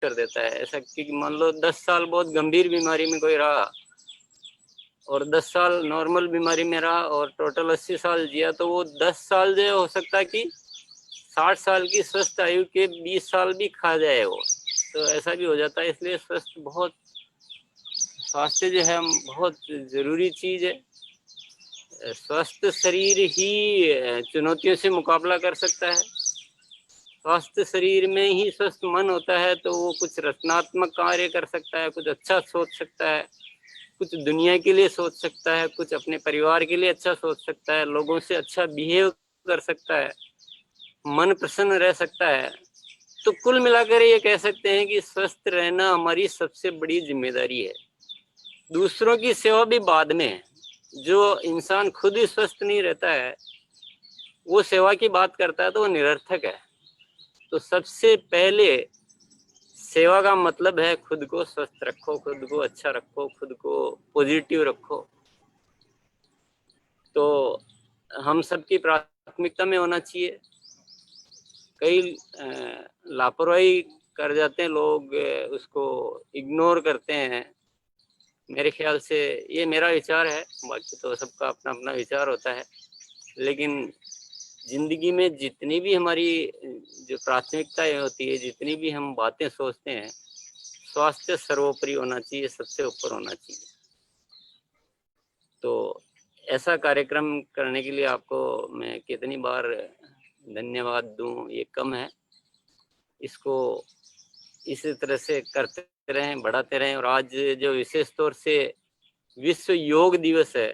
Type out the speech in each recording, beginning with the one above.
कर देता है। ऐसा कि मान लो 10 साल बहुत गंभीर बीमारी में कोई रहा और 10 साल नॉर्मल बीमारी में रहा और टोटल 80 साल जिया, तो वो 10 साल जो हो सकता है कि 60 साल की स्वस्थ आयु के 20 साल भी खा जाए वो, तो ऐसा भी हो जाता है। इसलिए स्वास्थ्य जो है बहुत जरूरी चीज है। स्वस्थ शरीर ही चुनौतियों से मुकाबला कर सकता है। स्वस्थ शरीर में ही स्वस्थ मन होता है, तो वो कुछ रचनात्मक कार्य कर सकता है, कुछ अच्छा सोच सकता है, कुछ दुनिया के लिए सोच सकता है, कुछ अपने परिवार के लिए अच्छा सोच सकता है, लोगों से अच्छा बिहेव कर सकता है, मन प्रसन्न रह सकता है। तो कुल मिलाकर ये कह सकते हैं कि स्वस्थ रहना हमारी सबसे बड़ी जिम्मेदारी है। दूसरों की सेवा भी बाद में है। जो इंसान खुद ही स्वस्थ नहीं रहता है, वो सेवा की बात करता है तो वो निरर्थक है। तो सबसे पहले सेवा का मतलब है खुद को स्वस्थ रखो, खुद को अच्छा रखो, खुद को पॉजिटिव रखो। तो हम सबकी प्राथमिकता में होना चाहिए। कई लापरवाही कर जाते हैं लोग, उसको इग्नोर करते हैं। मेरे ख्याल से ये मेरा विचार है, बाकी तो सबका अपना अपना विचार होता है। लेकिन जिंदगी में जितनी भी हमारी जो प्राथमिकताएं होती है, जितनी भी हम बातें सोचते हैं, स्वास्थ्य सर्वोपरि होना चाहिए, सबसे ऊपर होना चाहिए। तो ऐसा कार्यक्रम करने के लिए आपको मैं कितनी बार धन्यवाद दूं ये कम है। इसको इसी तरह से करते रहें, बढ़ाते रहें। और आज जो विशेष तौर से विश्व योग दिवस है,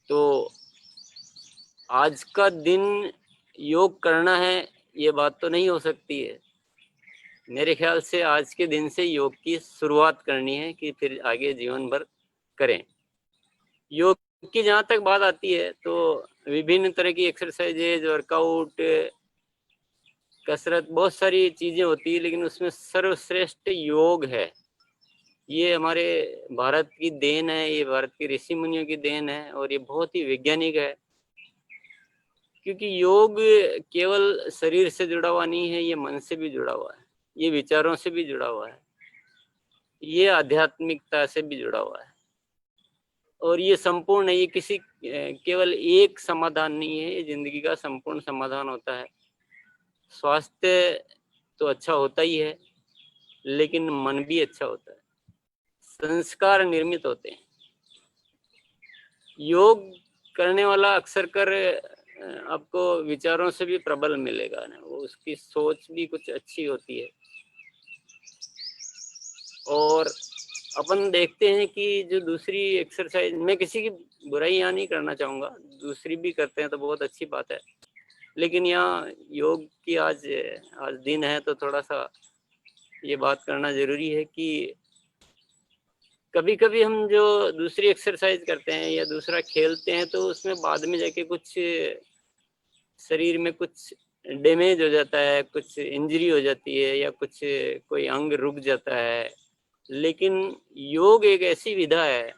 तो आज का दिन योग करना है ये बात तो नहीं हो सकती है। मेरे ख्याल से आज के दिन से योग की शुरुआत करनी है कि फिर आगे जीवन भर करें। योग की जहाँ तक बात आती है तो विभिन्न तरह की एक्सरसाइजेज, वर्कआउट, कसरत, बहुत सारी चीजें होती है, लेकिन उसमें सर्वश्रेष्ठ योग है। ये हमारे भारत की देन है, ये भारत के ऋषि मुनियों की देन है और ये बहुत ही वैज्ञानिक है। क्योंकि योग केवल शरीर से जुड़ा हुआ नहीं है, ये मन से भी जुड़ा हुआ है, ये विचारों से भी जुड़ा हुआ है, ये आध्यात्मिकता से भी जुड़ा हुआ है और ये संपूर्ण है। ये किसी केवल एक समाधान नहीं है, ये जिंदगी का संपूर्ण समाधान होता है। स्वास्थ्य तो अच्छा होता ही है, लेकिन मन भी अच्छा होता है। संस्कार निर्मित होते हैं। योग करने वाला अक्सर कर आपको विचारों से भी प्रबल मिलेगा ना, वो उसकी सोच भी कुछ अच्छी होती है। और अपन देखते हैं कि जो दूसरी एक्सरसाइज, मैं किसी की बुराई यहाँ नहीं करना चाहूँगा, दूसरी भी करते हैं तो बहुत अच्छी बात है, लेकिन यहाँ योग की आज दिन है तो थोड़ा सा ये बात करना जरूरी है कि कभी कभी हम जो दूसरी एक्सरसाइज करते हैं या दूसरा खेलते हैं, तो उसमें बाद में जाके कुछ शरीर में कुछ डैमेज हो जाता है, कुछ इंजरी हो जाती है या कुछ कोई अंग रुक जाता है। लेकिन योग एक ऐसी विधा है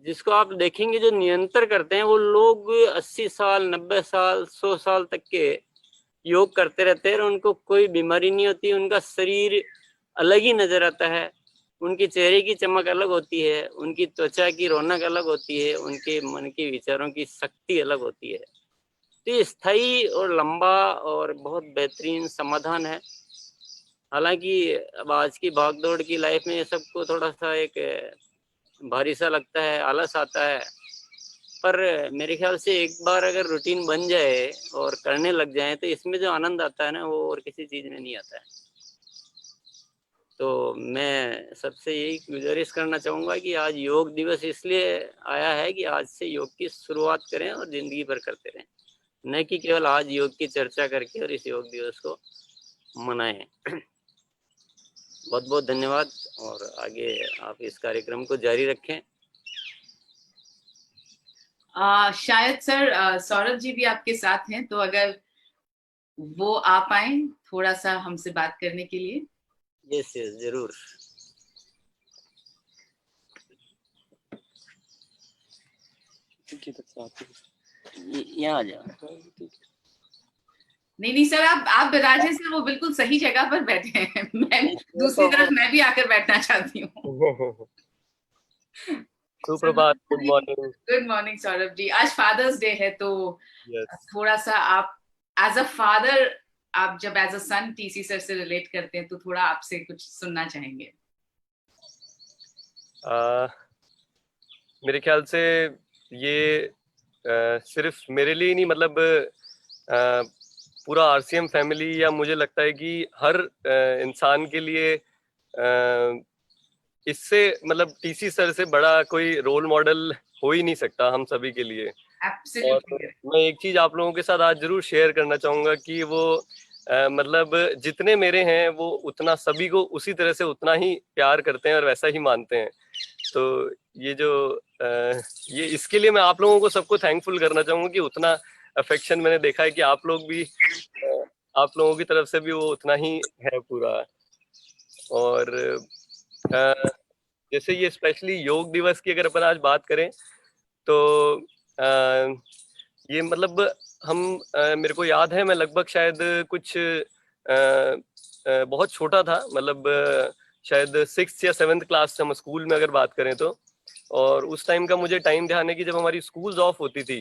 जिसको आप देखेंगे, जो निरंतर करते हैं वो लोग 80 साल, 90 साल, 100 साल तक के योग करते रहते हैं और उनको कोई बीमारी नहीं होती। उनका शरीर अलग ही नजर आता है, उनके चेहरे की चमक अलग होती है, उनकी त्वचा की रौनक अलग होती है, उनके मन के विचारों की शक्ति अलग होती है। तो ये स्थायी और लंबा और बहुत बेहतरीन समाधान है। हालांकि अब आज की भागदौड़ की लाइफ में ये सबको थोड़ा सा एक भारी सा लगता है, आलस आता है, पर मेरे ख्याल से एक बार अगर रूटीन बन जाए और करने लग जाए तो इसमें जो आनंद आता है ना, वो और किसी चीज में नहीं आता है। तो मैं सबसे यही गुजारिश करना चाहूंगा कि आज योग दिवस इसलिए आया है कि आज से योग की शुरुआत करें और जिंदगी भर करते रहें, न कि केवल आज योग की चर्चा करके और इस योग दिवस को मनाएं। बहुत बहुत धन्यवाद और आगे आप इस कार्यक्रम को जारी रखें। शायद सर सौरभ जी भी आपके साथ हैं, तो अगर वो आ पाए थोड़ा सा हमसे बात करने के लिए। यस यस, जरूर। यहाँ आ जाओ। नहीं नहीं सर, आप बिराजे सर, वो बिल्कुल सही जगह पर बैठे हैं। मैं वो दूसरी तरफ तो मैं भी आकर बैठना चाहती हूँ। सुप्रभात, good morning. Good morning Saurabh ji, आज फादर्स डे है, तो यस। थोड़ा सा आप एज अ फादर, आप जब as a son TC sir से रिलेट करते हैं, तो थोड़ा आपसे कुछ सुनना चाहेंगे। मेरे ख्याल से ये सिर्फ मेरे लिए ही नहीं, मतलब पूरा आरसीएम फैमिली, या मुझे लगता है कि हर इंसान के लिए इससे मतलब टीसी सर से बड़ा कोई रोल मॉडल हो ही नहीं सकता हम सभी के लिए। और एब्सोल्युटली। मैं एक चीज आप लोगों के साथ आज जरूर शेयर करना चाहूंगा कि वो मतलब जितने मेरे हैं वो उतना सभी को उसी तरह से उतना ही प्यार करते हैं और वैसा ही मानते हैं। तो ये जो ये इसके लिए मैं आप लोगों को सबको थैंकफुल करना चाहूंगा कि उतना अफेक्शन मैंने देखा है कि आप लोग भी आप लोगों की तरफ से भी वो उतना ही है पूरा। और अ, जैसे ये स्पेशली योग दिवस की अगर अपन आज बात करें तो ये मतलब हम मेरे को याद है मैं लगभग शायद कुछ बहुत छोटा था, मतलब शायद 6th या 7th क्लास से हम स्कूल में अगर बात करें तो। और उस टाइम का मुझे टाइम ध्यान है कि जब हमारी स्कूल्स ऑफ होती थी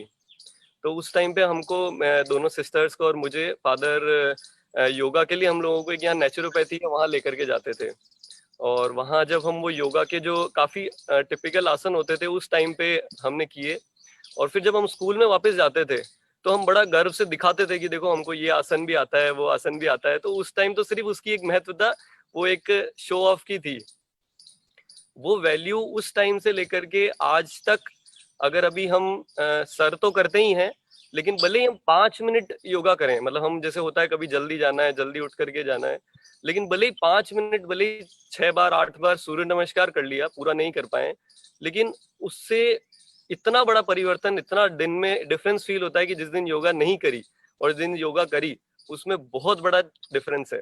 तो उस टाइम पे हमको दोनों सिस्टर्स को और मुझे फादर योगा के लिए हम लोगों को एक यहाँ नेचुरोपैथी है वहाँ लेकर के जाते थे। और वहाँ जब हम वो योगा के जो काफी टिपिकल आसन होते थे उस टाइम पे हमने किए। और फिर जब हम स्कूल में वापस जाते थे तो हम बड़ा गर्व से दिखाते थे कि देखो हमको ये आसन भी आता है, वो आसन भी आता है। तो उस टाइम तो सिर्फ उसकी एक महत्वता, वो एक शो ऑफ की थी। वो वैल्यू उस टाइम से लेकर के आज तक, अगर अभी हम सर तो करते ही हैं, लेकिन भले ही हम 5 मिनट योगा करें, मतलब हम जैसे होता है कभी जल्दी जाना है, जल्दी उठ करके जाना है, लेकिन भले ही 5 मिनट, भले ही 6 बार 8 बार सूर्य नमस्कार कर लिया, पूरा नहीं कर पाए, लेकिन उससे इतना बड़ा परिवर्तन, इतना दिन में डिफरेंस फील होता है कि जिस दिन योगा नहीं करी और जिस दिन योगा करी उसमें बहुत बड़ा डिफरेंस है।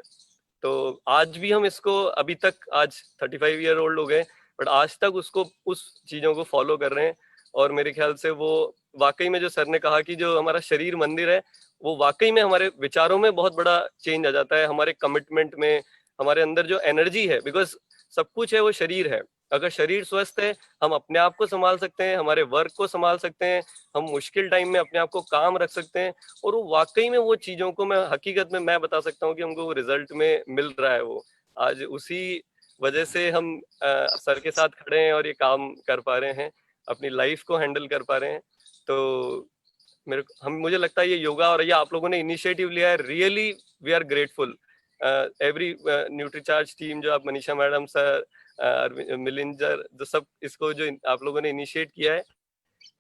तो आज भी हम इसको, अभी तक आज 35 ईयर ओल्ड हो गए, बट आज तक उसको, उस चीजों को फॉलो कर रहे हैं। और मेरे ख्याल से वो वाकई में जो सर ने कहा कि जो हमारा शरीर मंदिर है, वो वाकई में हमारे विचारों में बहुत बड़ा चेंज आ जाता है, हमारे कमिटमेंट में, हमारे अंदर जो एनर्जी है, बिकॉज सब कुछ है वो शरीर है। अगर शरीर स्वस्थ है, हम अपने आप को संभाल सकते हैं, हमारे वर्क को संभाल सकते हैं, हम मुश्किल टाइम में अपने आप को काम रख सकते हैं। और वो वाकई में वो चीजों को मैं हकीकत में मैं बता सकता हूँ कि हमको वो रिजल्ट में मिल रहा है। वो आज उसी वजह से हम सर के साथ खड़े हैं और ये काम कर पा रहे हैं, अपनी लाइफ को हैंडल कर पा रहे हैं। तो मुझे लगता है ये योगा और ये आप लोगों ने इनिशिएटिव लिया है, really we are grateful. Every Nutricharge team, जो आप मनीषा मैडम, सर, मिलिंदर, जो सब इसको जो आप लोगों ने इनिशिएट किया है,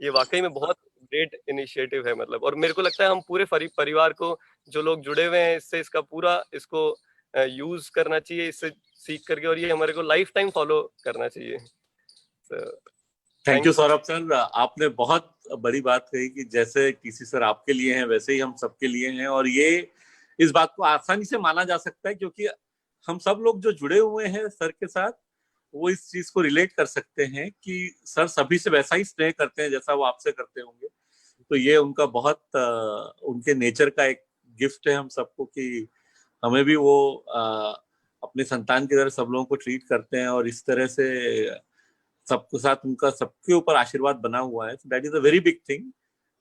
ये वाकई में बहुत ग्रेट इनिशिएटिव है। मतलब, और मेरे को लगता है हम पूरे परिवार को, जो लोग जुड़े हुए हैं इससे, इसका पूरा इसको यूज करना चाहिए, इससे सीख करके, और ये हमारे को लाइफ टाइम फॉलो करना चाहिए। Thank thank you Saurabh sir, आपने बहुत बड़ी बात कही कि जैसे टीसी सर आपके लिए हैं वैसे ही हम सबके लिए हैं। और ये इस बात को आसानी से माना जा सकता है क्योंकि हम सब लोग जो जुड़े हुए हैं सर के साथ, वो इस चीज को रिलेट कर सकते हैं कि सर सभी से वैसा ही स्नेह करते हैं जैसा वो आपसे करते होंगे। तो ये उनका बहुत उनके नेचर का एक गिफ्ट है हम सबको कि हमें भी वो अपने संतान की तरह सब लोगों को ट्रीट करते हैं और इस तरह से सबके साथ उनका सबके ऊपर आशीर्वाद बना हुआ है। That is a very big thing.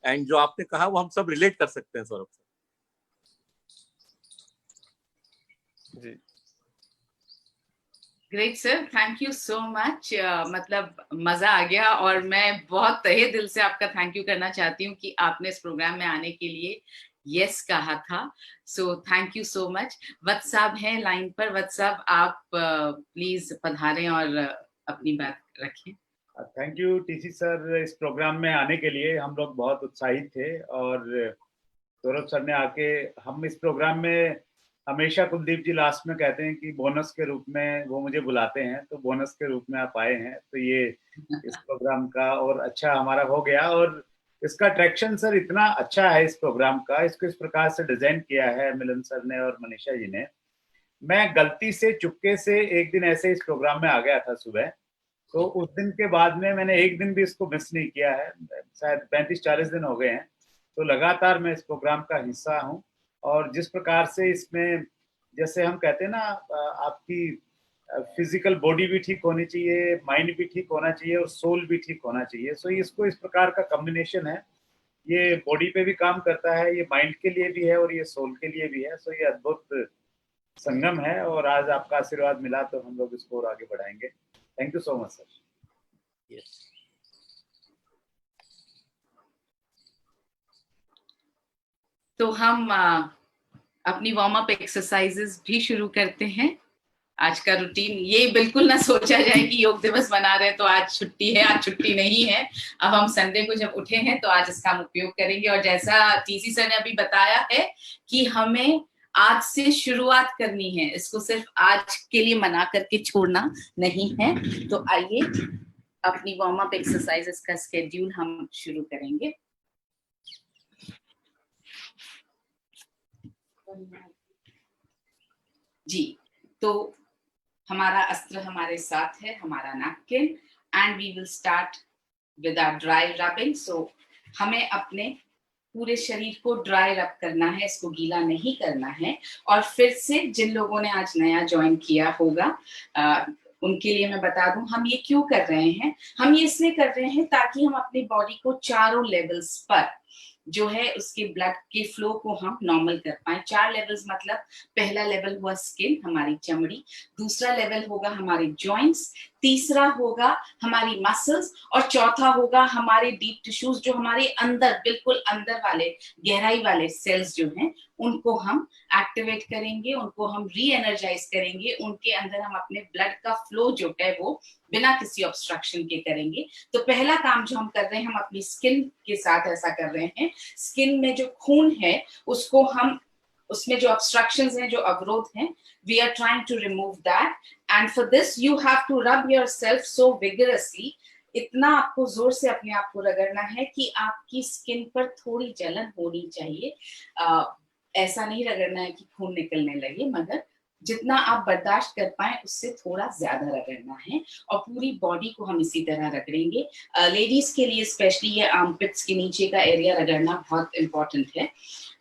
And जो आपने कहा वो हम सब रिलेट कर सकते हैं सौरभ सर। जी। Great sir, thank you so much. मतलब मजा आ गया, और मैं बहुत तहे दिल से आपका थैंक यू करना चाहती हूँ कि आपने इस प्रोग्राम में आने के लिए यस कहा था। So thank you so much. Vats साहब हैं लाइन पर। वत्स साहब, आप प्लीज पधारें और अपनी बात रखें। थैंक यू टीसी सर, इस प्रोग्राम में आने के लिए हम लोग बहुत उत्साहित थे। और सौरभ सर ने आके, हम इस प्रोग्राम में हमेशा कुलदीप जी लास्ट में कहते हैं कि बोनस के रूप में वो मुझे बुलाते हैं, तो बोनस के रूप में आप आए हैं, तो ये इस प्रोग्राम का और अच्छा हमारा हो गया। और इसका ट्रैक्शन सर इतना अच्छा है इस प्रोग्राम का, इसको इस प्रकार से डिजाइन किया है मिलन सर ने और मनीषा जी ने। मैं गलती से चुपके से एक दिन ऐसे इस प्रोग्राम में आ गया था सुबह, तो उस दिन के बाद में मैंने एक दिन भी इसको मिस नहीं किया है। शायद 35-40 दिन हो गए हैं, तो लगातार मैं इस प्रोग्राम का हिस्सा हूँ। और जिस प्रकार से इसमें, जैसे हम कहते हैं ना, आपकी फिजिकल बॉडी भी ठीक होनी चाहिए, माइंड भी ठीक होना चाहिए और सोल भी ठीक होना चाहिए। सो इसको इस प्रकार का कॉम्बिनेशन है, ये बॉडी पे भी काम करता है, ये माइंड के लिए भी है और ये सोल के लिए भी है। सो ये अद्भुत संगम है और आज आपका आशीर्वाद मिला तो हम लोग इसको और आगे बढ़ाएंगे। Thank you so much sir. Yes, तो हम अपनी वार्म अप एक्सरसाइजेस भी शुरू करते हैं। आज का रूटीन ये बिल्कुल ना सोचा जाए कि योग दिवस मना रहे हैं तो आज छुट्टी है, आज छुट्टी नहीं है। अब हम संडे को जब उठे हैं तो आज इसका हम उपयोग करेंगे। और जैसा टीसी सर ने अभी बताया है कि हमें आज से शुरुआत करनी है, इसको सिर्फ आज के लिए मना करके छोड़ना नहीं है। तो आइए अपनी वार्म अप एक्सरसाइजेस का स्केड्यूल हम शुरू करेंगे। जी, तो हमारा अस्त्र हमारे साथ है, हमारा napkin, and we will start with our dry rubbing. So हमें अपने पूरे शरीर को ड्राई रब करना है, इसको गीला नहीं करना है। और फिर से जिन लोगों ने आज नया ज्वाइन किया होगा उनके लिए मैं बता दूं हम ये क्यों कर रहे हैं। हम ये इसलिए कर रहे हैं ताकि हम अपनी बॉडी को चारों लेवल्स पर जो है उसके ब्लड के फ्लो को हम नॉर्मल कर पाए। 4 लेवल्स मतलब पहला लेवल हुआ स्किन, हमारी चमड़ी, दूसरा लेवल होगा हमारे जॉइंट्स, तीसरा होगा हमारी मसल्स और चौथा होगा हमारे डीप टिश्यूज जो हमारे अंदर बिल्कुल अंदर वाले गहराई वाले सेल्स जो हैं उनको हम एक्टिवेट करेंगे, उनको हम री एनर्जाइज करेंगे, उनके अंदर हम अपने ब्लड का फ्लो जो है वो बिना किसी ऑब्स्ट्रक्शन के करेंगे। तो पहला काम जो हम कर रहे हैं हम अपनी स्किन के साथ ऐसा कर रहे हैं। स्किन में जो खून है उसको हम, उसमें जो ऑब्स्ट्रक्शंस हैं, जो अवरोध हैं, we are trying to remove that, and for this you have to rub yourself so vigorously। इतना आपको जोर से अपने आप को रगड़ना है कि आपकी स्किन पर थोड़ी जलन होनी चाहिए। ऐसा नहीं रगड़ना है कि खून निकलने लगे, मगर जितना आप बर्दाश्त कर पाए उससे थोड़ा ज्यादा रगड़ना है। और पूरी बॉडी को हम इसी तरह रगड़ेंगे। लेडीज के लिए स्पेशली ये आर्मपिट्स के नीचे का एरिया रगड़ना बहुत इंपॉर्टेंट है।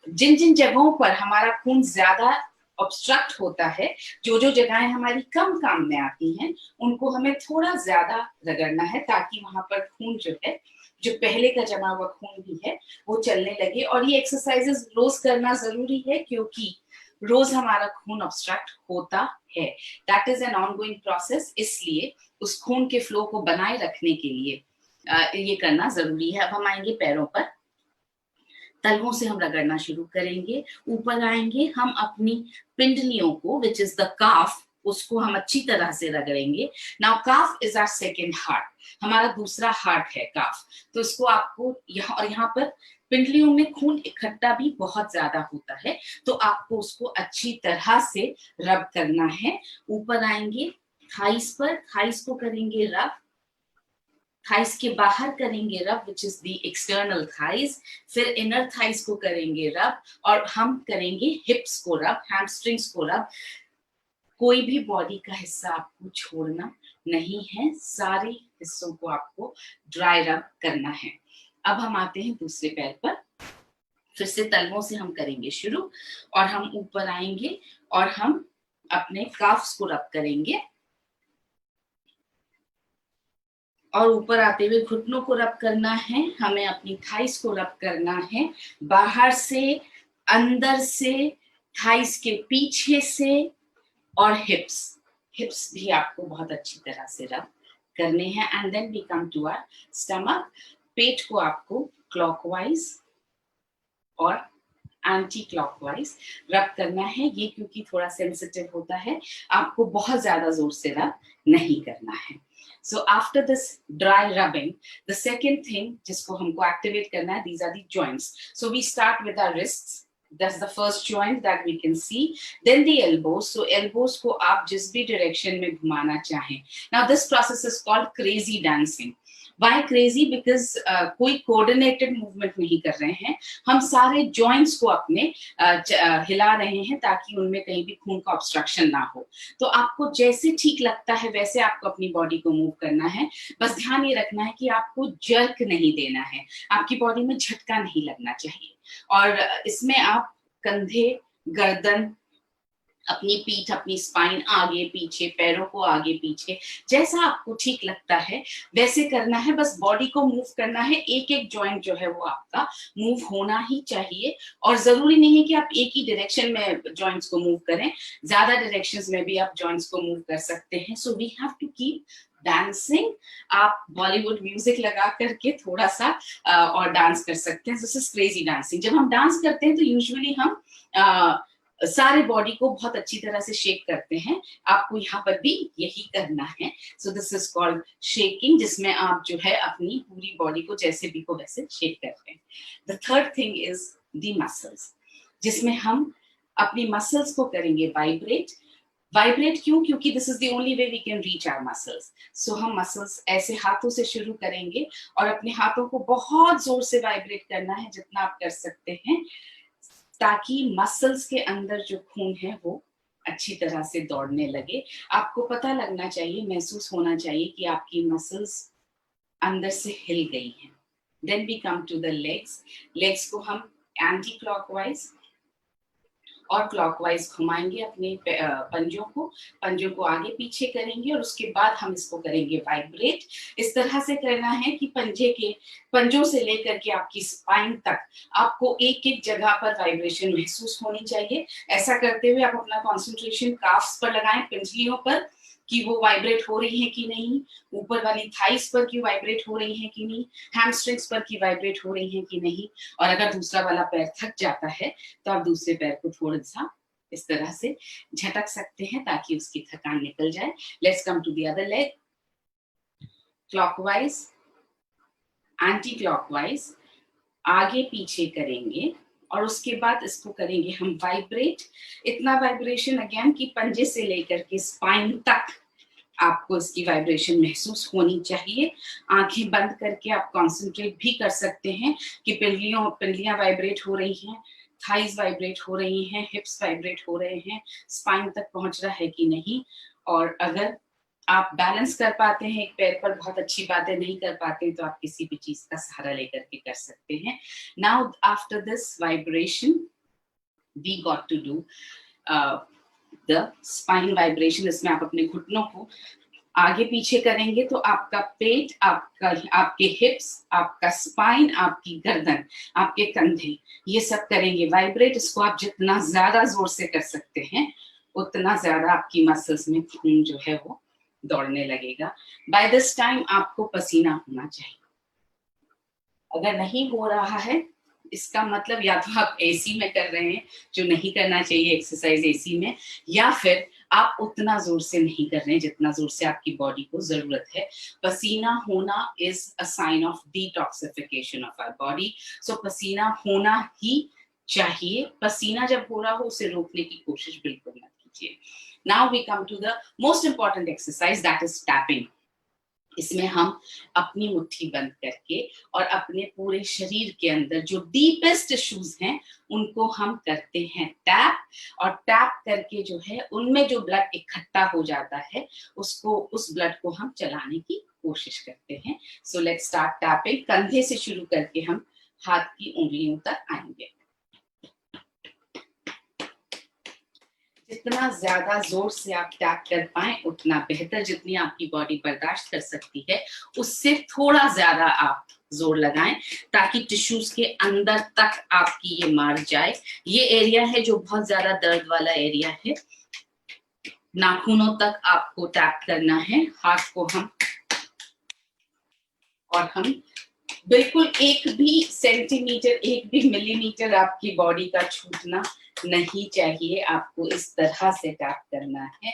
जिन जिन जगहों पर हमारा खून ज्यादा ऑब्स्ट्रक्ट होता है, जो जो जगहें हमारी कम काम में आती हैं, उनको हमें थोड़ा ज्यादा रगड़ना है ताकि वहां पर खून जो है, जो पहले का जमा हुआ खून भी है, वो चलने लगे। और ये एक्सरसाइजेस रोज करना जरूरी है क्योंकि रोज हमारा खून ऑब्स्ट्रक्ट होता है। That is an ongoing process, इसलिए उस खून के फ्लो को बनाए रखने के लिए ये करना जरूरी है। अब हम आएंगे पैरों पर, तलवों से हम रगड़ना शुरू करेंगे। ऊपर आएंगे, हम अपनी पिंडलियों को विच इज द काफ, उसको हम अच्छी तरह से रगड़ेंगे। Now calf is our second heart, हमारा दूसरा हार्ट है काफ। तो इसको आपको यहाँ और यहाँ पर पिंडलियों में खून इकट्ठा भी बहुत ज्यादा होता है, तो आपको उसको अच्छी तरह से रब करना है। ऊपर आएंगे थाइस पर, थाइस को करेंगे रब, थाइस के बाहर करेंगे रब which is the external thighs, फिर इनर थाइस को करेंगे रब, और हम करेंगे हिप्स को रब, हैमस्ट्रिंग्स को रब। कोई भी बॉडी का हिस्सा आपको छोड़ना नहीं है, सारे हिस्सों को आपको ड्राई रब करना है। अब हम आते हैं दूसरे पैर पर, फिर से तलवों से हम करेंगे शुरू, और हम ऊपर आएंगे और हम अपने काफ्स को रब करेंगे, और ऊपर आते हुए घुटनों को रब करना है, हमें अपनी थाइस को रब करना है, बाहर से, अंदर से, थाइस के पीछे से, और हिप्स, हिप्स भी आपको बहुत अच्छी तरह से रब करने हैं। And then we come to our stomach, पेट को आपको क्लॉकवाइज और एंटी क्लॉकवाइज रब करना है। ये क्योंकि थोड़ा सेंसिटिव होता है, आपको बहुत ज्यादा जोर से रब नहीं करना है। So after this dry rubbing, the second thing जिसको हमको activate करना है, these are the joints. So we start with our wrists. That's the first joint that we can see. Then the elbows. So elbows को आप जिस भी direction में घुमाना चाहें. Now this process is called crazy dancing. Why crazy? Because कोई coordinated movement नहीं कर रहे हैं, हम सारे joints को अपने हिला रहे हैं ताकि उनमें कहीं भी खून का obstruction ना हो। तो आपको जैसे ठीक लगता है वैसे आपको अपनी बॉडी को मूव करना है। बस ध्यान ये रखना है कि आपको जर्क नहीं देना है, आपकी बॉडी में झटका नहीं लगना चाहिए। और इसमें आप कंधे, गर्दन, अपनी पीठ, अपनी स्पाइन आगे पीछे, पैरों को आगे पीछे, जैसा आपको ठीक लगता है वैसे करना है। बस बॉडी को मूव करना है, एक एक जॉइंट जो है वो आपका मूव होना ही चाहिए। और जरूरी नहीं है कि आप एक ही डायरेक्शन में जॉइंट्स को मूव करें, ज्यादा डायरेक्शंस में भी आप जॉइंट्स को मूव कर सकते हैं। So we have to keep dancing. आप बॉलीवुड म्यूजिक लगा करके थोड़ा सा और डांस कर सकते हैं। This is crazy dancing. जब हम डांस करते हैं तो यूजुअली हम सारे बॉडी को बहुत अच्छी तरह से शेक करते हैं। आपको यहाँ पर भी यही करना है। So this is called shaking, जिसमें आप जो है अपनी पूरी बॉडी को जैसे भी को वैसे शेक करते हैं। The third thing is the muscles, जिसमें हम अपनी मसल्स को करेंगे वाइब्रेट। वाइब्रेट क्यों? क्योंकि this is the only way we can reach our muscles. So हम मसल्स ऐसे हाथों से शुरू करेंगे और अपने हाथों को बहुत जोर से वाइब्रेट करना है, जितना आप कर सकते हैं, ताकि मसल्स के अंदर जो खून है वो अच्छी तरह से दौड़ने लगे। आपको पता लगना चाहिए, महसूस होना चाहिए कि आपकी मसल्स अंदर से हिल गई हैं। Then we come to the legs. Legs को हम एंटी क्लॉकवाइज और क्लॉकवाइज घुमाएंगे अपने पंजों को आगे पीछे करेंगे और उसके बाद हम इसको करेंगे वाइब्रेट। इस तरह से करना है कि पंजों से लेकर के आपकी स्पाइन तक आपको एक एक जगह पर वाइब्रेशन महसूस होनी चाहिए। ऐसा करते हुए आप अपना कॉन्सेंट्रेशन काफ्स पर लगाएं, पिंजलियों पर, कि वो वाइब्रेट हो रही है कि नहीं, ऊपर वाली थाइस पर की वाइब्रेट हो रही है कि नहीं, हैमस्ट्रिंग्स पर की वाइब्रेट हो रही है कि नहीं। और अगर दूसरा वाला पैर थक जाता है तो आप दूसरे पैर को थोड़ा सा इस तरह से झटक सकते हैं ताकि उसकी थकान निकल जाए। Let's come to the other leg. Clockwise, anti clockwise, आगे पीछे करेंगे और उसके बाद इसको करेंगे हम वाइब्रेट। इतना वाइब्रेशन अगेन कि पंजे से लेकर के स्पाइन तक आपको इसकी वाइब्रेशन महसूस होनी चाहिए। आंखें बंद करके आप कंसंट्रेट भी कर सकते हैं कि पिंडलियां वाइब्रेट हो रही हैं, थाइज वाइब्रेट हो रही हैं, हिप्स वाइब्रेट हो रहे हैं, स्पाइन तक पहुंच रहा है कि नहीं। और अगर आप बैलेंस कर पाते हैं एक पैर पर, बहुत अच्छी बात है, नहीं कर पाते तो आप किसी भी चीज का सहारा लेकर के कर सकते हैं। Now after this vibration we got to do the spine vibration. इसमें आप अपने घुटनों को आगे पीछे करेंगे तो आपका पेट, आपके हिप्स, आपका स्पाइन, आपकी गर्दन, आपके कंधे, ये सब करेंगे वाइब्रेट। इसको आप जितना ज्यादा जोर से कर सकते हैं उतना ज्यादा आपकी मसल्स में खून जो है वो दौड़ने लगेगा। बाय दिस टाइम आपको पसीना होना चाहिए। अगर नहीं हो रहा है इसका मतलब या तो आप एसी में कर रहे हैं, जो नहीं करना चाहिए एक्सरसाइज एसी में, या फिर आप उतना जोर से नहीं कर रहे हैं जितना जोर से आपकी बॉडी को जरूरत है। पसीना होना is a sign of detoxification of our body. So पसीना होना ही चाहिए। पसीना जब हो रहा हो उसे रोकने की कोशिश बिल्कुल मत कीजिए। Now we come to the most important exercise, that is tapping. इसमें हम अपनी मुट्ठी बंद करके और अपने पूरे शरीर के अंदर जो डीपेस्ट टिश्यूज हैं उनको हम करते हैं टैप। और टैप करके जो है उनमें जो ब्लड इकट्ठा हो जाता है उस ब्लड को हम चलाने की कोशिश करते हैं। So let's start tapping. कंधे से शुरू करके हम हाथ की उंगलियों तक आएंगे। जितना ज्यादा जोर से आप टैप कर पाए उतना बेहतर। जितनी आपकी बॉडी बर्दाश्त कर सकती है उससे थोड़ा ज्यादा आप जोर लगाएं ताकि टिश्यूज के अंदर तक आपकी ये मार जाए। ये एरिया है जो बहुत ज्यादा दर्द वाला एरिया है। नाखूनों तक आपको टैप करना है। हाथ को हम बिल्कुल 1 भी सेंटीमीटर, 1 भी मिलीमीटर आपकी बॉडी का छूटना नहीं चाहिए। आपको इस तरह से टैप करना है।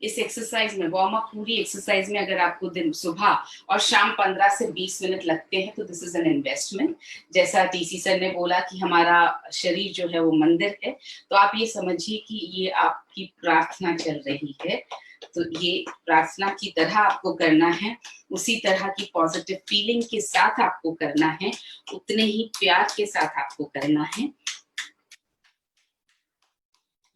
इस एक्सरसाइज में, वार्म अप पूरी एक्सरसाइज में अगर आपको दिन सुबह और शाम 15 से 20 मिनट लगते हैं तो दिस इज एन इन्वेस्टमेंट। जैसा टीसी सर ने बोला कि हमारा शरीर जो है वो मंदिर है, तो आप ये समझिए कि ये आपकी प्रार्थना चल रही है। तो ये प्रार्थना की तरह आपको करना है, उसी तरह की पॉजिटिव फीलिंग के साथ आपको करना है, उतने ही प्यार के साथ आपको करना है।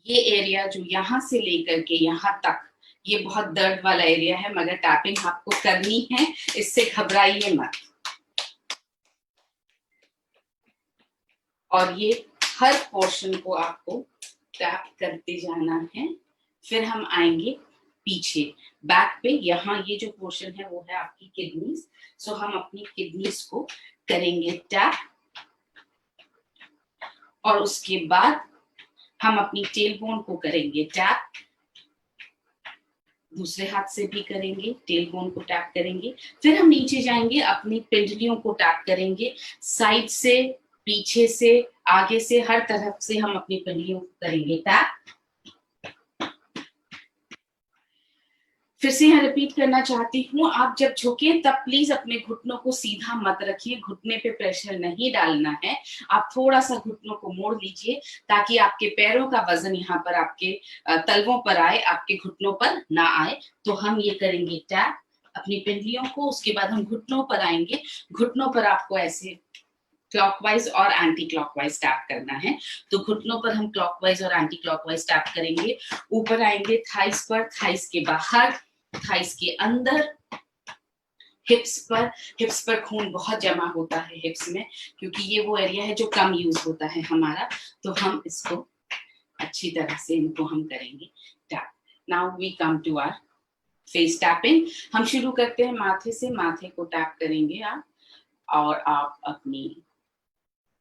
ये एरिया जो यहाँ से लेकर के यहाँ तक, ये बहुत दर्द वाला एरिया है, मगर टैपिंग आपको करनी है, इससे घबराइए मत। और ये हर पोर्शन को आपको टैप करते जाना है। फिर हम आएंगे पीछे बैक पे, यहाँ ये जो पोर्शन है वो है आपकी किडनीज। सो हम अपनी किडनीज को करेंगे टैप, और उसके बाद हम अपनी टेल बोन को करेंगे टैप, दूसरे हाथ से भी करेंगे, टेल बोन को टैप करेंगे। फिर हम नीचे जाएंगे, अपनी पिंडलियों को टैप करेंगे, साइड से, पीछे से, आगे से, हर तरफ से हम अपनी पिंडलियों को करेंगे टैप। फिर से यहाँ रिपीट करना चाहती हूँ, आप जब झुके तब प्लीज अपने घुटनों को सीधा मत रखिए, घुटने पे प्रेशर नहीं डालना है। आप थोड़ा सा घुटनों को मोड़ लीजिए ताकि आपके पैरों का वजन यहाँ पर आपके तलवों पर आए, आपके घुटनों पर ना आए। तो हम ये करेंगे टैप अपनी पिंडलियों को, उसके बाद हम घुटनों पर आएंगे। घुटनों पर आपको ऐसे क्लॉकवाइज और एंटी क्लॉकवाइज टैप करना है। तो घुटनों पर हम क्लॉकवाइज और एंटी क्लॉकवाइज टैप करेंगे। ऊपर आएंगे थाइस पर, थाइस के बाहर, थाइस के अंदर, हिप्स पर खून बहुत जमा होता है हिप्स में, क्योंकि ये वो एरिया है जो कम यूज होता है हमारा। तो हम इसको अच्छी तरह से इनको हम करेंगे tap. Now we come to our face tapping. हम शुरू करते हैं माथे से, माथे को टैप करेंगे आप, और आप अपनी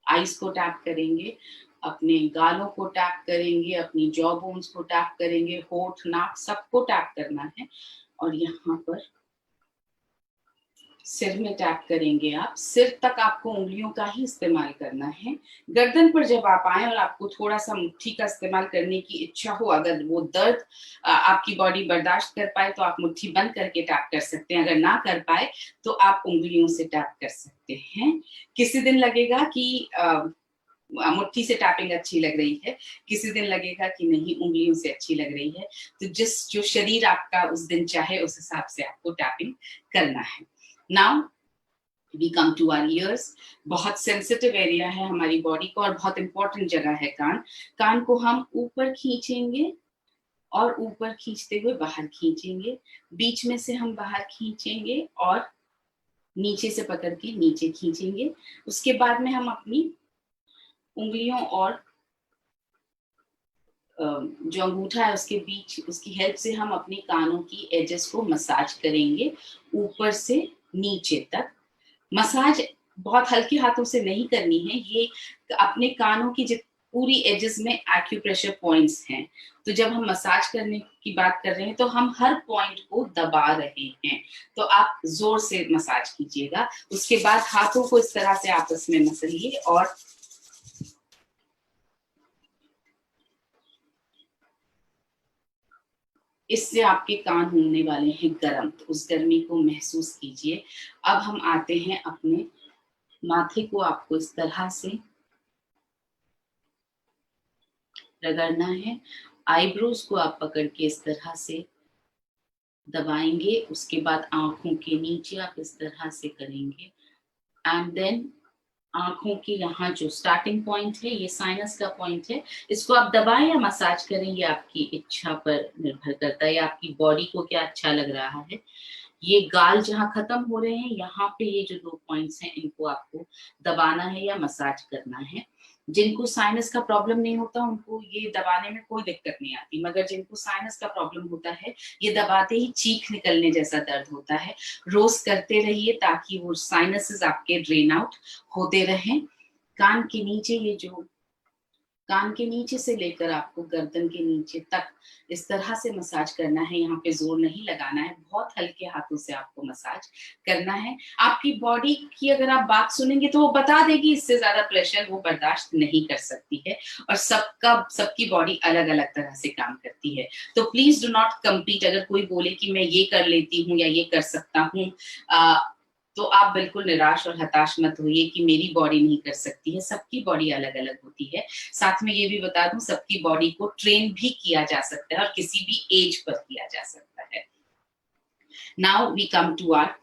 आईज को टैप करेंगे, अपने गालों को टैप करेंगे, अपनी जॉ बोन्स को टैप करेंगे, होठ, नाक, सबको टैप करना है। और यहाँ पर सिर में टैप करेंगे आप। सिर तक आपको उंगलियों का ही इस्तेमाल करना है। गर्दन पर जब आप आए और आपको थोड़ा सा मुट्ठी का इस्तेमाल करने की इच्छा हो, अगर वो दर्द आपकी बॉडी बर्दाश्त कर पाए तो आप मुट्ठी बंद करके टैप कर सकते हैं, अगर ना कर पाए तो आप उंगलियों से टैप कर सकते हैं। किसी दिन लगेगा कि मुट्ठी से टैपिंग अच्छी लग रही है, किसी दिन लगेगा कि नहीं उंगलियों से अच्छी लग रही है। तो जो शरीर आपका उस दिन चाहे उस हिसाब से आपको टैपिंग करना है। Now we come to our ears. बहुत सेंसिटिव एरिया है हमारी बॉडी का और बहुत इंपॉर्टेंट जगह है कान। कान को हम ऊपर खींचेंगे और ऊपर खींचते हुए बाहर खींचेंगे, बीच में से हम बाहर खींचेंगे और नीचे से पकड़ के नीचे खींचेंगे। उसके बाद में हम अपनी उंगलियों और जो अंगूठा है उसके बीच, उसकी हेल्प से हम अपने कानों की एजेस को मसाज करेंगे ऊपर से नीचे तक। मसाज बहुत हल्के हाथों से नहीं करनी है, ये अपने कानों की पूरी एजेस में एक्यूप्रेशर पॉइंट्स हैं। तो जब हम मसाज करने की बात कर रहे हैं तो हम हर पॉइंट को दबा रहे हैं, तो आप जोर से मसाज कीजिएगा। उसके बाद हाथों को इस तरह से आपस में मसलिए और इससे आपके कान होने वाले हैं गर्म, तो उस गर्मी को महसूस कीजिए। अब हम आते हैं अपने माथे को, आपको इस तरह से रगड़ना है। आईब्रोज को आप पकड़ के इस तरह से दबाएंगे, उसके बाद आंखों के नीचे आप इस तरह से करेंगे एंड देन आंखों की यहाँ जो स्टार्टिंग पॉइंट है, ये साइनस का पॉइंट है, इसको आप दबाएं या मसाज करें, ये आपकी इच्छा पर निर्भर करता है, आपकी बॉडी को क्या अच्छा लग रहा है। ये गाल जहाँ खत्म हो रहे हैं, यहाँ पे ये जो 2 पॉइंट्स हैं, इनको आपको दबाना है या मसाज करना है। जिनको साइनस का प्रॉब्लम नहीं होता उनको ये दबाने में कोई दिक्कत नहीं आती, मगर जिनको साइनस का प्रॉब्लम होता है, ये दबाते ही चीख निकलने जैसा दर्द होता है। रोज करते रहिए ताकि वो साइनसेस आपके ड्रेन आउट होते रहें। कान के नीचे, ये जो कान के नीचे से लेकर आपको गर्दन के नीचे तक इस तरह से मसाज करना है। यहाँ पे जोर नहीं लगाना है, बहुत हल्के हाथों से आपको मसाज करना है। आपकी बॉडी की अगर आप बात सुनेंगे तो वो बता देगी इससे ज्यादा प्रेशर वो बर्दाश्त नहीं कर सकती है, और सबकी बॉडी अलग अलग तरह से काम करती है। तो प्लीज डू नॉट कम्पीट। अगर कोई बोले कि मैं ये कर लेती हूँ या ये कर सकता हूँ, तो आप बिल्कुल निराश और हताश मत होइए कि मेरी बॉडी नहीं कर सकती है। सबकी बॉडी अलग अलग होती है। साथ में ये भी बता दूं, सबकी बॉडी को ट्रेन भी किया जा सकता है और किसी भी एज पर किया जा सकता है। Now we come to our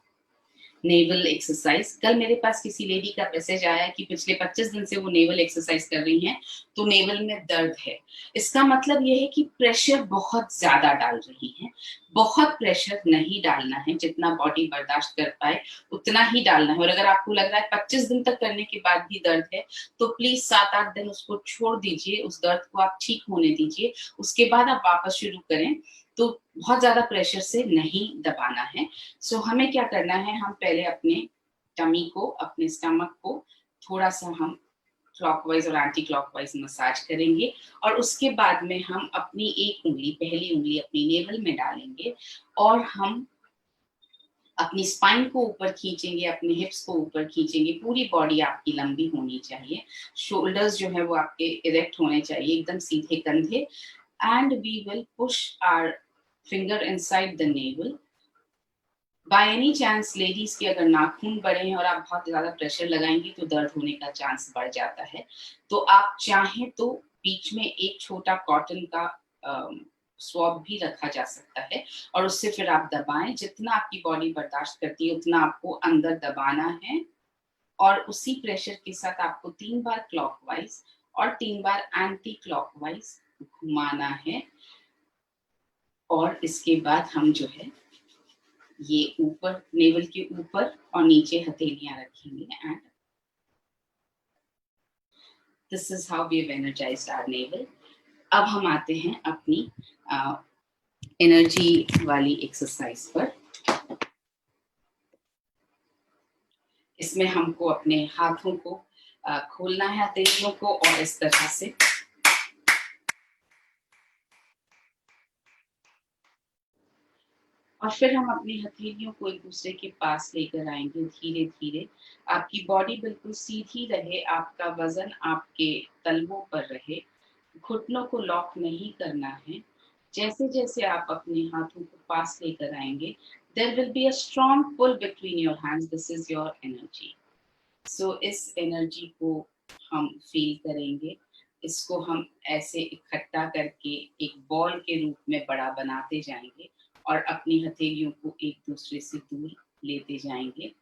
navel exercise. कल मेरे पास किसी लेडी का मैसेज आया कि पिछले 25 दिन से वो नेवल एक्सरसाइज कर रही हैं, तो नेवल में दर्द है। इसका मतलब यह है कि प्रेशर बहुत ज्यादा डाल रही है। बहुत प्रेशर नहीं डालना है, जितना बॉडी बर्दाश्त कर पाए उतना ही डालना है। और अगर आपको लग रहा है 25 दिन तक करने के बाद भी दर्द है तो प्लीज 7-8 दिन उसको छोड़ दीजिए, उस दर्द को आप ठीक होने दीजिए, उसके बाद आप वापस शुरू करें। तो बहुत ज्यादा प्रेशर से नहीं दबाना है। सो हमें क्या करना है, हम पहले अपने टमी को, अपने स्टमक को थोड़ा सा हम क्लॉकवाइज और एंटी क्लॉकवाइज मसाज करेंगे और उसके बाद में हम अपनी एक उंगली, पहली उंगली अपनी नेवल में डालेंगे और हम अपनी स्पाइन को ऊपर खींचेंगे, अपने हिप्स को ऊपर खींचेंगे। पूरी बॉडी आपकी लंबी होनी चाहिए, शोल्डर्स जो है वो आपके इरेक्ट होने चाहिए, एकदम सीधे कंधे। And we will push our finger inside the navel. By any chance ladies के अगर नाखून बड़े हैं और आप बहुत ज्यादा प्रेशर लगाएंगी तो दर्द होने का चांस बढ़ जाता है। तो आप चाहें तो बीच में एक छोटा कॉटन का स्वॉब भी रखा जा सकता है और उससे फिर आप दबाएं। जितना आपकी बॉडी बर्दाश्त करती है उतना आपको अंदर दबाना है और उसी प्रेशर के साथ आपको 3 बार क्लॉकवाइज और 3 बार एंटी क्लॉकवाइज घुमाना है। और इसके बाद हम जो है ये ऊपर, नेवल के ऊपर और नीचे हथेलियां रखेंगे and this is how we have energised our navel. अब हम आते हैं अपनी एनर्जी वाली एक्सरसाइज पर। इसमें हमको अपने हाथों को खोलना है, हथेलियों को, और इस तरह से और फिर हम अपनी हथेलियों को एक दूसरे के पास लेकर आएंगे धीरे धीरे। आपकी बॉडी बिल्कुल सीधी रहे, आपका वजन आपके तलवों पर रहे, घुटनों को लॉक नहीं करना है। जैसे जैसे आप अपने हाथों को पास लेकर आएंगे, there will be a strong pull between your hands. This is your energy. So इस एनर्जी को हम फील करेंगे। इसको हम ऐसे इकट्ठा करके एक बॉल के रूप में बड़ा बनाते जाएंगे और अपनी हथेलियों को एक दूसरे से दूर लेते जाएंगे।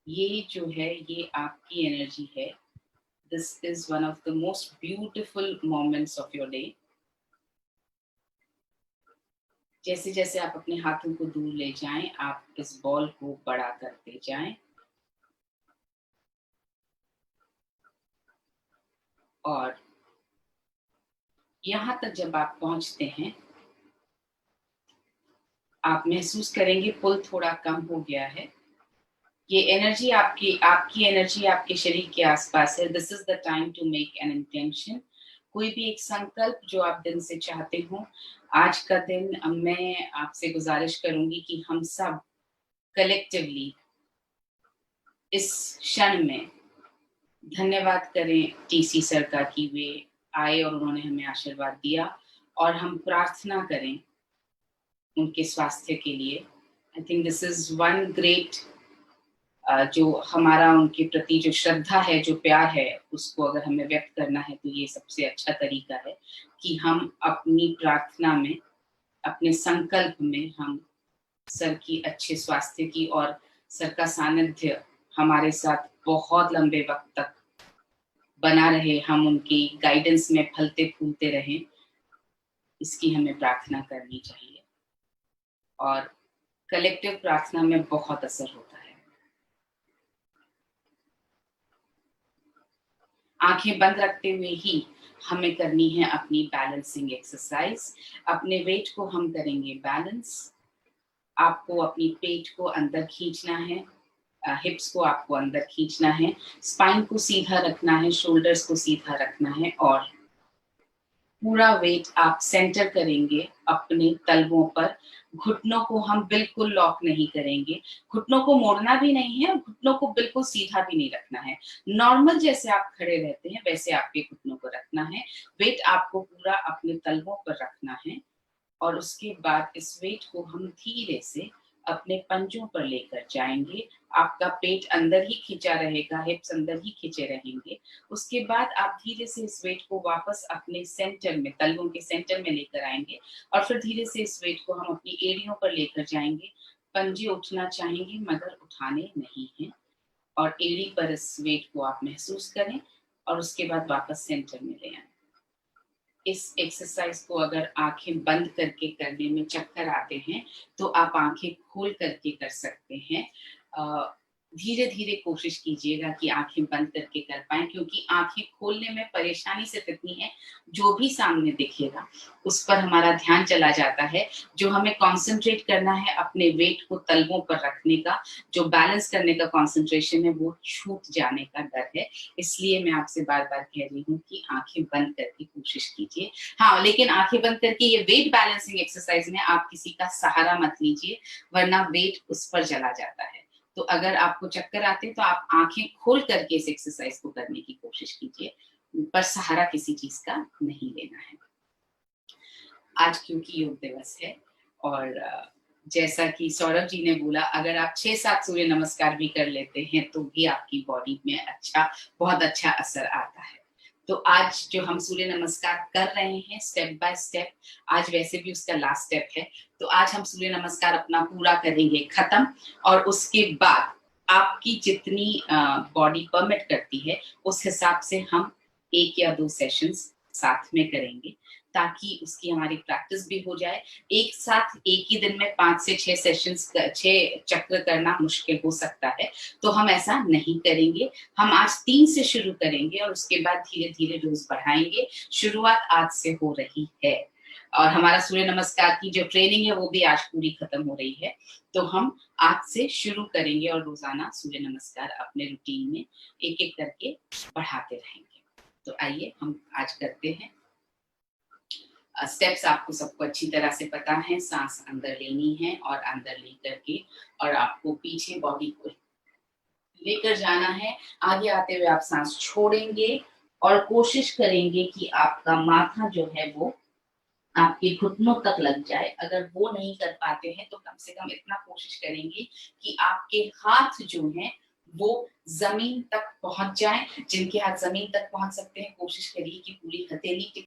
ये जो है ये आपकी एनर्जी है। This is one of the most beautiful moments of your day. जैसे जैसे आप अपने हाथों को दूर ले जाएं, आप इस बॉल को बड़ा करते जाएं और यहाँ तक जब आप पहुंचते हैं आप महसूस करेंगे पुल थोड़ा कम हो गया है। ये एनर्जी आपकी एनर्जी आपके शरीर के आसपास है। This is the time to make an intention. कोई भी एक संकल्प जो आप दिन से चाहते हो। आज का दिन मैं आपसे गुजारिश करूंगी कि हम सब कलेक्टिवली इस क्षण में धन्यवाद करें टीसी सर का कि वे आए और उन्होंने हमें आशीर्वाद दिया, और हम प्रार्थना करें उनके स्वास्थ्य के लिए। I think this is one great, जो हमारा उनके प्रति जो श्रद्धा है, जो प्यार है, उसको अगर हमें व्यक्त करना है तो ये सबसे अच्छा तरीका है कि हम अपनी प्रार्थना में, अपने संकल्प में हम सर की अच्छे स्वास्थ्य की और सर का सानिध्य हमारे साथ बहुत लंबे वक्त तक बना रहे, हम उनकी गाइडेंस में फलते फूलते रहें, इसकी हमें प्रार्थना करनी चाहिए। और कलेक्टिव प्रार्थना में बहुत असर होता है। आंखें बंद रखते हुए ही हमें करनी है अपनी बैलेंसिंग एक्सरसाइज। अपने वेट को हम करेंगे बैलेंस। आपको अपनी पेट को अंदर खींचना है, हिप्स को आपको अंदर खींचना है, स्पाइन को सीधा रखना है, शोल्डर्स को सीधा रखना है और पूरा वेट आप सेंटर करेंगे अपने तलवों पर। घुटनों को हम बिल्कुल लॉक नहीं करेंगे, घुटनों को मोड़ना भी नहीं है, घुटनों को बिल्कुल सीधा भी नहीं रखना है। नॉर्मल जैसे आप खड़े रहते हैं वैसे आपके घुटनों को रखना है। वेट आपको पूरा अपने तलवों पर रखना है और उसके बाद इस वेट को हम धीरे से अपने पंजों पर लेकर जाएंगे। आपका पेट अंदर ही खिंचा रहेगा, हिप्स अंदर ही खिंचे रहेंगे। उसके बाद आप धीरे से इस वेट को वापस अपने सेंटर में, तलवों के सेंटर में लेकर आएंगे और फिर धीरे से इस वेट को हम अपनी एड़ियों पर लेकर जाएंगे। पंजे उठना चाहेंगे मगर उठाने नहीं हैं और एड़ी पर इस वेट को आप महसूस करें और उसके बाद वापस सेंटर में ले आए। इस एक्सरसाइज को अगर आंखें बंद करके करने में चक्कर आते हैं तो आप आंखें खोल करके कर सकते हैं। धीरे धीरे कोशिश कीजिएगा कि आंखें बंद करके कर पाएं, क्योंकि आंखें खोलने में परेशानी सिर्फ इतनी है, जो भी सामने दिखेगा उस पर हमारा ध्यान चला जाता है। जो हमें कंसंट्रेट करना है अपने वेट को तलवों पर रखने का, जो बैलेंस करने का कंसंट्रेशन है, वो छूट जाने का डर है। इसलिए मैं आपसे बार बार कह रही हूँ कि आंखें बंद करके कोशिश कीजिए। हाँ, लेकिन आंखें बंद करके ये वेट बैलेंसिंग एक्सरसाइज में आप किसी का सहारा मत लीजिए, वरना वेट उस पर चला जाता है। तो अगर आपको चक्कर आते हैं तो आप आंखें खोल करके इस एक्सरसाइज को करने की कोशिश कीजिए, पर सहारा किसी चीज का नहीं लेना है। आज क्योंकि योग दिवस है और जैसा कि सौरभ जी ने बोला, अगर आप 6-7 सूर्य नमस्कार भी कर लेते हैं तो भी आपकी बॉडी में बहुत अच्छा असर आता है। तो आज जो हम सूर्य नमस्कार कर रहे हैं स्टेप बाय स्टेप, आज वैसे भी उसका लास्ट स्टेप है, तो आज हम सूर्य नमस्कार अपना पूरा करेंगे खत्म, और उसके बाद आपकी जितनी बॉडी परमिट करती है उस हिसाब से हम 1 या 2 सेशंस साथ में करेंगे, ताकि उसकी हमारी प्रैक्टिस भी हो जाए। एक साथ एक ही दिन में 5 से 6 सेशंस 6 चक्र करना मुश्किल हो सकता है, तो हम ऐसा नहीं करेंगे। हम आज 3 से शुरू करेंगे और उसके बाद धीरे धीरे रोज बढ़ाएंगे। शुरुआत आज से हो रही है और हमारा सूर्य नमस्कार की जो ट्रेनिंग है वो भी आज पूरी खत्म हो रही है, तो हम आज से शुरू करेंगे और रोजाना सूर्य नमस्कार अपने रूटीन में एक एक करके बढ़ाते रहेंगे। तो आइए हम आज करते हैं। स्टेप्स आपको सबको अच्छी तरह से पता है। सांस अंदर लेनी है और अंदर लेकर के और आपको पीछे बॉडी को लेकर जाना है। आगे आते हुए आप सांस छोड़ेंगे और कोशिश करेंगे कि आपका माथा जो है वो आपके घुटनों तक लग जाए। अगर वो नहीं कर पाते हैं तो कम से कम इतना कोशिश करेंगे कि आपके हाथ जो हैं वो जमीन तक पहुंच जाएं। जिनके हाथ जमीन तक पहुंच सकते हैं कोशिश करिए कि पूरी हथेली के